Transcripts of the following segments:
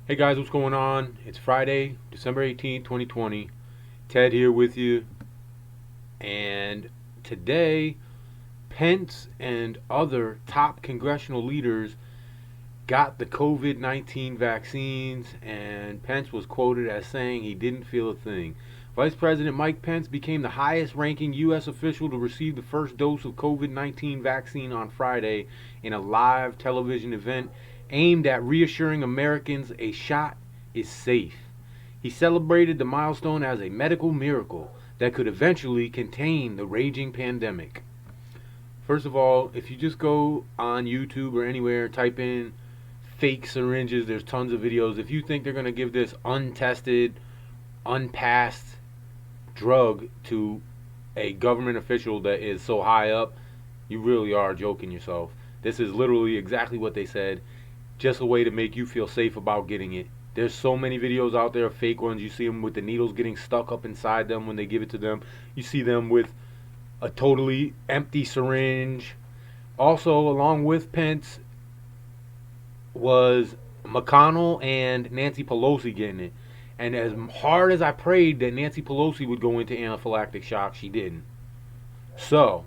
Hey guys, what's going on? It's Friday, December 18th, 2020. Ted here with you. And today, Pence and other top congressional leaders got the COVID-19 vaccines, and Pence was quoted as saying he didn't feel a thing. Vice President Mike Pence became the highest ranking U.S. official to receive the first dose of COVID-19 vaccine on Friday in a live television event aimed at reassuring Americans a shot is safe. He celebrated the milestone as a medical miracle that could eventually contain the raging pandemic. First of all, if you just go on YouTube or anywhere, type in fake syringes, there's tons of videos. If you think they're going to give this untested, unpassed drug to a government official that is so high up, you really are joking yourself. This is literally exactly what they said, just a way to make you feel safe about getting it. There's so many videos out there, fake ones. You see them with the needles getting stuck up inside them when they give it to them. You see them with a totally empty syringe. Also, along with Pence was McConnell and Nancy Pelosi getting it. And as hard as I prayed that Nancy Pelosi would go into anaphylactic shock, she didn't. So,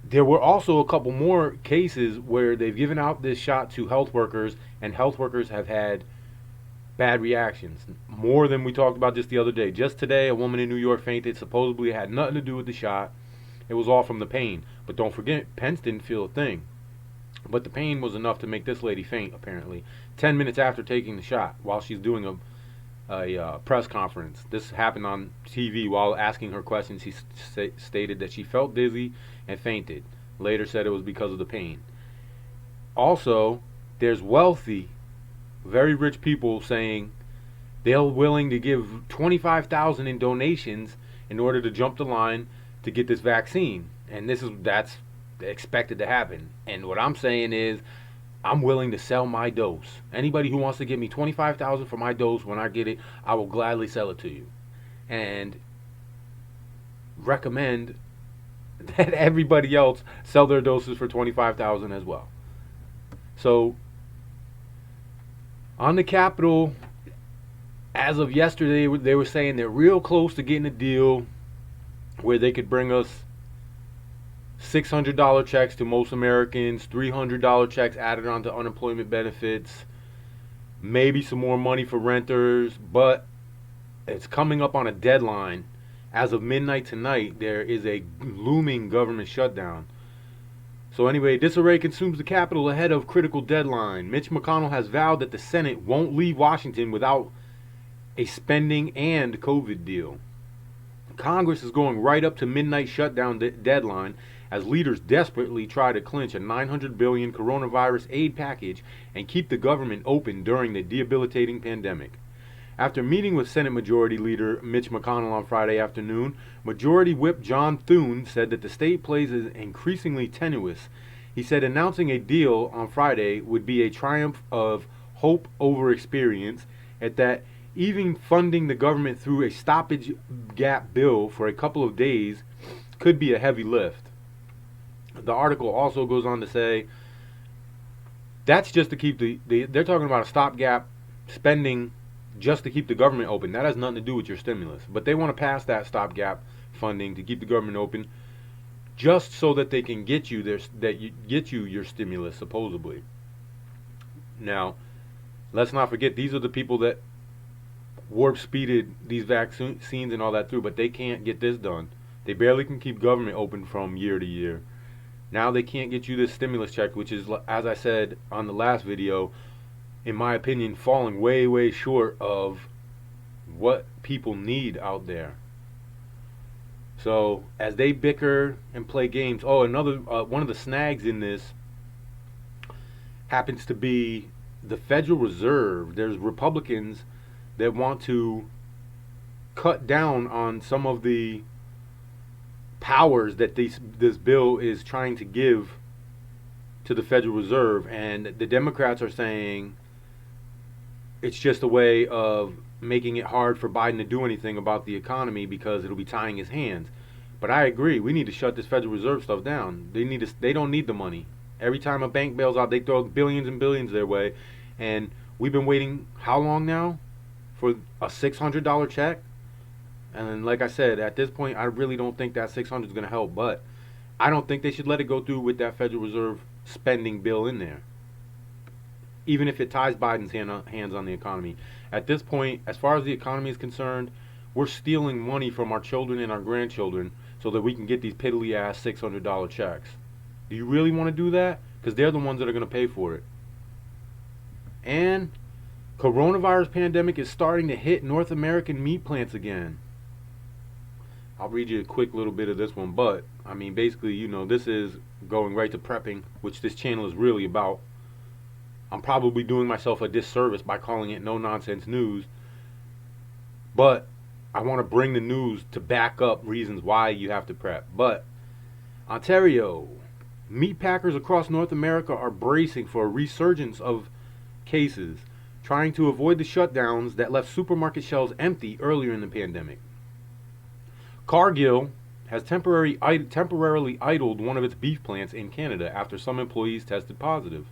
there were also a couple more cases where they've given out this shot to health workers, and health workers have had bad reactions. More than we talked about just the other day. Just today, a woman in New York fainted. Supposedly, it had nothing to do with the shot. It was all from the pain. But don't forget, Pence didn't feel a thing. But the pain was enough to make this lady faint, apparently. 10 minutes after taking the shot, while she's doing a press conference. This happened on TV while asking her questions. She stated that she felt dizzy and fainted. Later said it was because of the pain. Also, there's wealthy, very rich people saying they're willing to give 25,000 in donations in order to jump the line to get this vaccine. And that's expected to happen. And what I'm saying is I'm willing to sell my dose. Anybody who wants to give me 25,000 for my dose when I get it, I will gladly sell it to you. And recommend that everybody else sell their doses for 25,000 as well. So on the Capitol, as of yesterday, they were saying they're real close to getting a deal where they could bring us $600 checks to most Americans, $300 checks added onto unemployment benefits, maybe some more money for renters, but it's coming up on a deadline. As of midnight tonight, there is a looming government shutdown. So anyway, disarray consumes the Capitol ahead of critical deadline. Mitch McConnell has vowed that the Senate won't leave Washington without a spending and COVID deal. Congress is going right up to midnight shutdown deadline as leaders desperately try to clinch a $900 billion coronavirus aid package and keep the government open during the debilitating pandemic. After meeting with Senate Majority Leader Mitch McConnell on Friday afternoon, Majority Whip John Thune said that the state plays is increasingly tenuous. He said announcing a deal on Friday would be a triumph of hope over experience, and that even funding the government through a stoppage gap bill for a couple of days could be a heavy lift. The article also goes on to say that's just to keep they're talking about a stopgap spending just to keep the government open. That has nothing to do with your stimulus. But they want to pass that stopgap funding to keep the government open just so that they can get you your stimulus supposedly. Now, let's not forget these are the people that warp speeded these vaccines and all that through, but they can't get this done. They barely can keep government open from year to year. Now they can't get you this stimulus check, which is, as I said on the last video, in my opinion, falling way, way short of what people need out there. So as they bicker and play games, another one of the snags in this happens to be the Federal Reserve. There's Republicans that want to cut down on some of the powers that this bill is trying to give to the Federal Reserve, and the Democrats are saying it's just a way of making it hard for Biden to do anything about the economy because it'll be tying his hands. But I agree, we need to shut this Federal Reserve stuff down. They don't need the money. Every time a bank bails out, they throw billions and billions their way, and We've been waiting how long now for a $600 check? And like I said, at this point, I really don't think that 600 is going to help. But I don't think they should let it go through with that Federal Reserve spending bill in there, even if it ties Biden's hands on the economy. At this point, as far as the economy is concerned, we're stealing money from our children and our grandchildren so that we can get these piddly ass $600 checks. Do you really want to do that? Because they're the ones that are going to pay for it. And coronavirus pandemic is starting to hit North American meat plants again. I'll read you a quick little bit of this one, but I mean, basically, this is going right to prepping, which this channel is really about. I'm probably doing myself a disservice by calling it no nonsense news, but I want to bring the news to back up reasons why you have to prep. But Ontario, meat packers across North America are bracing for a resurgence of cases, trying to avoid the shutdowns that left supermarket shelves empty earlier in the pandemic. Cargill has temporarily idled one of its beef plants in Canada after some employees tested positive.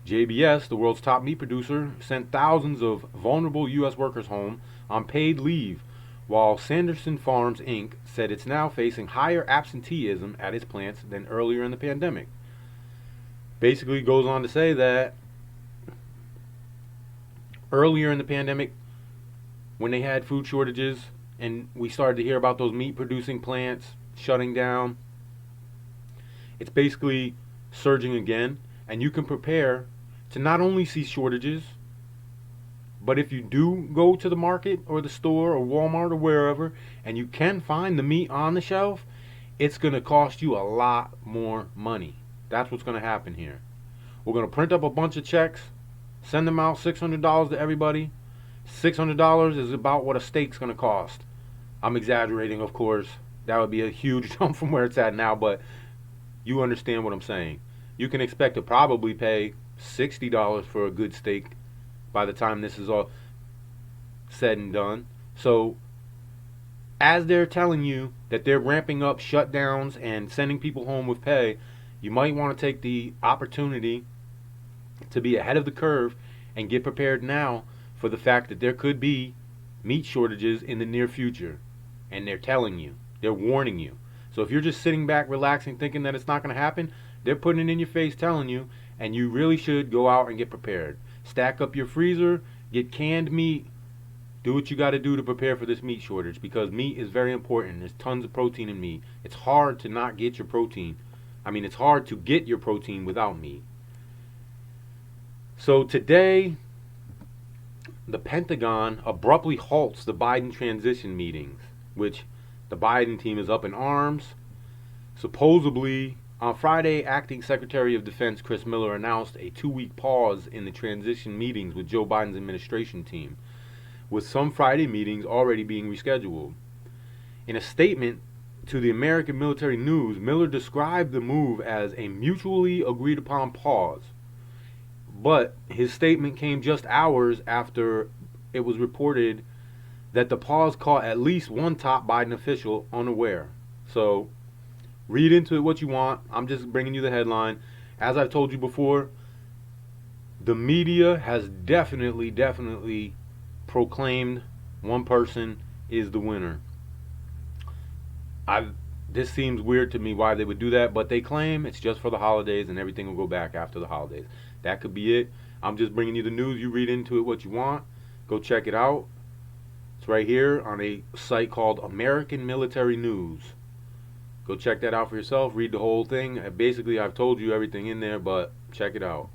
JBS, the world's top meat producer, sent thousands of vulnerable U.S. workers home on paid leave, while Sanderson Farms Inc. said it's now facing higher absenteeism at its plants than earlier in the pandemic. Basically goes on to say that earlier in the pandemic, when they had food shortages and we started to hear about those meat producing plants shutting down, it's basically surging again. And you can prepare to not only see shortages, but if you do go to the market or the store or Walmart or wherever and you can find the meat on the shelf, it's going to cost you a lot more money. That's what's going to happen here. We're going to print up a bunch of checks, send them out, $600 to everybody. $600 is about what a steak's going to cost. I'm exaggerating, of course. That would be a huge jump from where it's at now, but you understand what I'm saying. You can expect to probably pay $60 for a good steak by the time this is all said and done. So, as they're telling you that they're ramping up shutdowns and sending people home with pay, you might want to take the opportunity to be ahead of the curve and get prepared now for the fact that there could be meat shortages in the near future. And they're telling you, they're warning you. So if you're just sitting back, relaxing, thinking that it's not going to happen, they're putting it in your face, telling you, and you really should go out and get prepared. Stack up your freezer, get canned meat, do what you got to do to prepare for this meat shortage, because meat is very important. There's tons of protein in meat. It's hard to not get your protein. It's hard to get your protein without meat. So today, the Pentagon abruptly halts the Biden transition meetings, which the Biden team is up in arms. Supposedly, on Friday, Acting Secretary of Defense Chris Miller announced a 2-week pause in the transition meetings with Joe Biden's administration team, with some Friday meetings already being rescheduled. In a statement to the American Military News, Miller described the move as a mutually agreed upon pause. But his statement came just hours after it was reported that the pause caught at least one top Biden official unaware. So, read into it what you want. I'm just bringing you the headline. As I've told you before, the media has definitely proclaimed one person is the winner. This seems weird to me why they would do that, but they claim it's just for the holidays and everything will go back after the holidays. That could be it. I'm just bringing you the news. You read into it what you want. Go check it out. It's right here on a site called American Military News. Go check that out for yourself. Read the whole thing. Basically, I've told you everything in there, but check it out.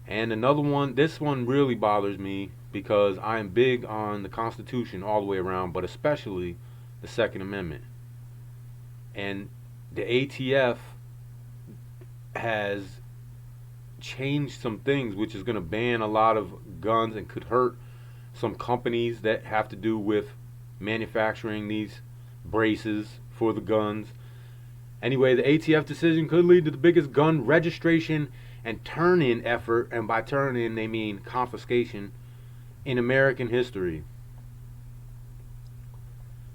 And another one, this one really bothers me because I am big on the Constitution all the way around, but especially the Second Amendment. And the ATF has changed some things, which is going to ban a lot of guns and could hurt some companies that have to do with manufacturing these braces for the guns. Anyway, the ATF decision could lead to the biggest gun registration and turn-in effort, and by turn-in they mean confiscation, in American history.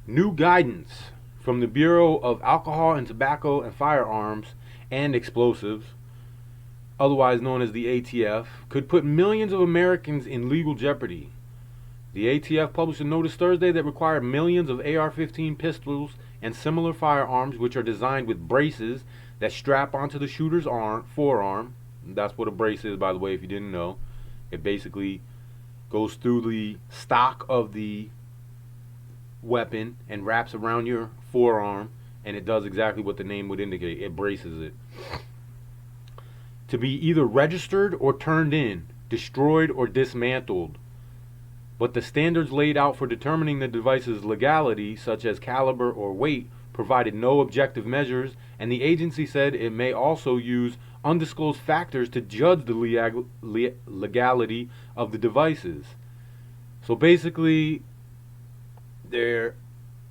New guidance from the Bureau of Alcohol and Tobacco and Firearms and Explosives otherwise known as the ATF, could put millions of Americans in legal jeopardy. The ATF published a notice Thursday that required millions of AR-15 pistols and similar firearms, which are designed with braces that strap onto the shooter's forearm. That's what a brace is, by the way, if you didn't know. It basically goes through the stock of the weapon and wraps around your forearm, and it does exactly what the name would indicate. It braces it. To be either registered or turned in, destroyed or dismantled. But the standards laid out for determining the device's legality, such as caliber or weight, provided no objective measures, and the agency said it may also use undisclosed factors to judge the legality of the devices. So basically, they're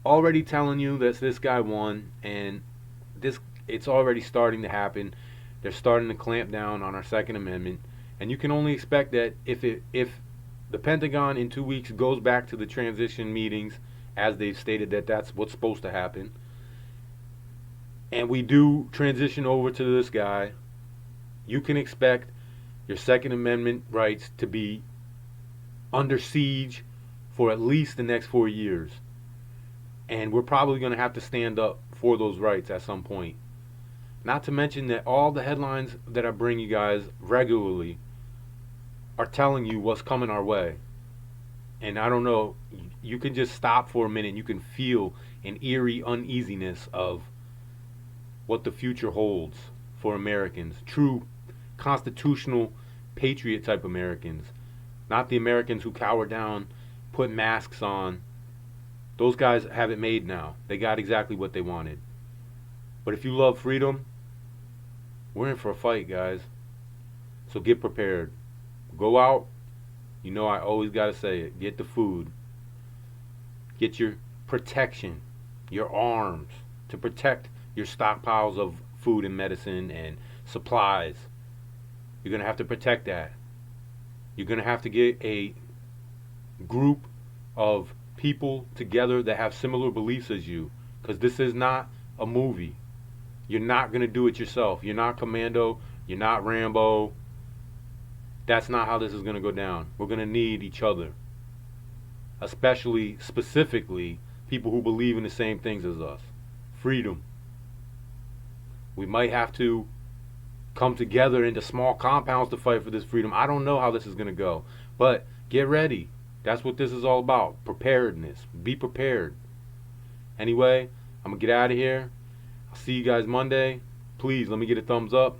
already telling you that this guy won, and it's already starting to happen. They're starting to clamp down on our Second Amendment, and you can only expect that if the Pentagon in 2 weeks goes back to the transition meetings, as they've stated that that's what's supposed to happen, and we do transition over to this guy, you can expect your Second Amendment rights to be under siege for at least the next 4 years. And we're probably going to have to stand up for those rights at some point. Not to mention that all the headlines that I bring you guys regularly are telling you what's coming our way. And I don't know, you can just stop for a minute and you can feel an eerie uneasiness of what the future holds for Americans. True constitutional patriot type Americans. Not the Americans who cower down, put masks on. Those guys have it made now. They got exactly what they wanted. But if you love freedom, we're in for a fight, guys. So get prepared. Go out. You know I always got to say it. Get the food. Get your protection. Your arms. To protect your stockpiles of food and medicine and supplies. You're going to have to protect that. You're going to have to get a group of people together that have similar beliefs as you. Because this is not a movie. You're not going to do it yourself. You're not Commando. You're not Rambo. That's not how this is going to go down. We're going to need each other. Especially, specifically, people who believe in the same things as us. Freedom. We might have to come together into small compounds to fight for this freedom. I don't know how this is going to go. But get ready. That's what this is all about. Preparedness. Be prepared. Anyway, I'm going to get out of here. I'll see you guys Monday. Please, let me get a thumbs up.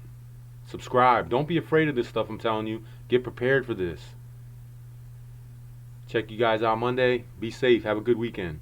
Subscribe. Don't be afraid of this stuff, I'm telling you. Get prepared for this. Check you guys out Monday. Be safe. Have a good weekend.